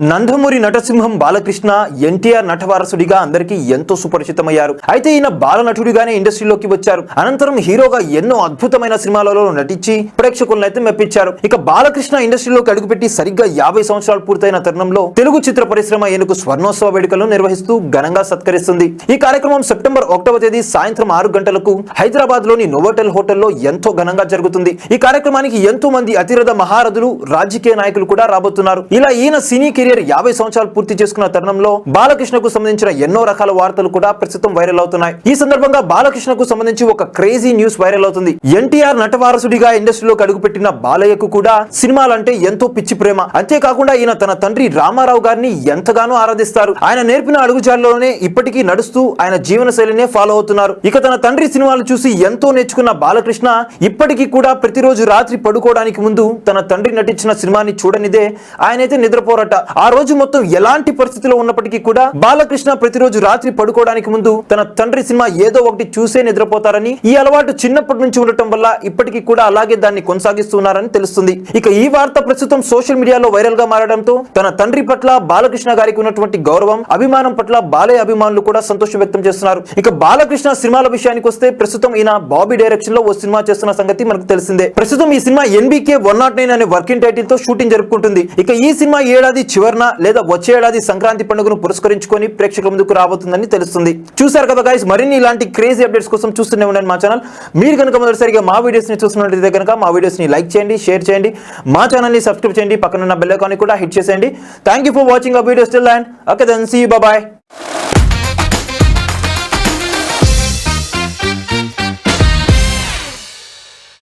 నందమూరి నటసింహం బాలకృష్ణ ఎన్టీఆర్ నటవారసుడిగా అందరికీ ఎంతో సుపరిచితమయ్యారు. అయితే ఈయన బాల నటుడిగానే ఇండస్ట్రీలోకి వచ్చారు. అనంతరం హీరోగా ఎన్నో అద్భుతమైన సినిమాలలో నటించి ప్రేక్షకులను అయితే మెప్పించారు. ఇక బాలకృష్ణ ఇండస్ట్రీలోకి అడుగుపెట్టి సరిగ్గా 50 సంవత్సరాలు పూర్తయిన తరుణంలో తెలుగు చిత్ర పరిశ్రమ ఈయనకు స్వర్ణోత్సవ వేడుకలను నిర్వహిస్తూ ఘనంగా సత్కరిస్తుంది. ఈ కార్యక్రమం సెప్టెంబర్ 1వ తేదీ సాయంత్రం 6 గంటలకు హైదరాబాద్ లోని నోవోటెల్ హోటల్లో ఎంతో ఘనంగా జరుగుతుంది. ఈ కార్యక్రమానికి ఎంతో మంది అతిరథ మహారథులు, రాజకీయ నాయకులు కూడా రాబోతున్నారు. ఇలా ఈయన సినీ 50 సంవత్సరాలు పూర్తి చేసుకున్న తరుణంలో బాలకృష్ణకు సంబంధించిన ఎన్నో రకాల వార్తలు కూడా ప్రస్తుతం వైరల్ అవుతున్నాయి. ఈ సందర్భంగా బాలకృష్ణకు సంబంధించి ఒక క్రేజీ న్యూస్ వైరల్ అవుతుంది. ఎన్టీఆర్ నటవారసుడిగా ఇండస్ట్రీలోకి అడుగుపెట్టిన బాలయ్యకు కూడా సినిమాలంటే ఎంతో పిచ్చి ప్రేమ. అంతేకాకుండా ఈయన తన తండ్రి రామారావు గారిని ఎంతగానో ఆరాధిస్తారు. ఆయన నేర్పిన అడుగుజాడలోనే ఇప్పటికీ నడుస్తూ ఆయన జీవన శైలినే ఫాలో అవుతున్నారు. ఇక తన తండ్రి సినిమాలు చూసి ఎంతో నేర్చుకున్న బాలకృష్ణ ఇప్పటికీ కూడా ప్రతిరోజు రాత్రి పడుకోవడానికి ముందు తన తండ్రి నటించిన సినిమాని చూడనిదే ఆయనైతే నిద్రపోరట. ఆ రోజు మొత్తం ఎలాంటి పరిస్థితిలో ఉన్నప్పటికీ కూడా బాలకృష్ణ ప్రతిరోజు రాత్రి పడుకోవడానికి ముందు తన తండ్రి సినిమా ఏదో ఒకటి చూసే నిద్రపోతారని, ఈ అలవాటు చిన్నప్పటి నుంచి ఉండటం వల్ల ఇప్పటికీ కూడా అలాగే దాన్ని కొనసాగిస్తున్నారని తెలుస్తుంది. ఇక ఈ వార్త ప్రస్తుతం సోషల్ మీడియాలో వైరల్ గా మారడంతో తన తండ్రి పట్ల బాలకృష్ణ గారికి ఉన్నటువంటి గౌరవం, అభిమానం పట్ల బాలయ్య అభిమానులు కూడా సంతోషం వ్యక్తం చేస్తున్నారు. ఇక బాలకృష్ణ సినిమాల విషయానికి వస్తే ప్రస్తుతం ఈయన బాబీ డైరెక్షన్ లో ఓ సినిమా చేస్తున్న సంగతి మనకు తెలిసిందే. ప్రస్తుతం ఈ సినిమా NBK 109 అనే వర్కింగ్ టైటిల్ తో షూటింగ్ జరుపుకుంటుంది. ఇక ఈ సినిమా ఏడాది చివరన లేదా వచ్చే ఏడాది సంక్రాంతి పండుగను పురస్కరించుకొని ప్రేక్షకుల ముందుకు రాబోతుందని తెలుస్తుంది. చూసారు కదా గైస్, మరిన్ని ఇలాంటి క్రేజీ అప్డేట్స్ కోసం చూస్తూనే ఉండండి మా ఛానల్. మీరు కనుక మొదటిసారిగా మా వీడియోస్ ని చూస్తున్నట్లయితే కనుక మా వీడియోస్ ని లైక్ చేయండి, షేర్ చేయండి, మా ఛానల్ ని సబ్స్క్రైబ్ చేయండి, పక్కన ఉన్న బెల్ ఐకాన్ ని కూడా హిట్ చేసేయండి. Thank you for watching our videos till then. Okay then, see you, bye by.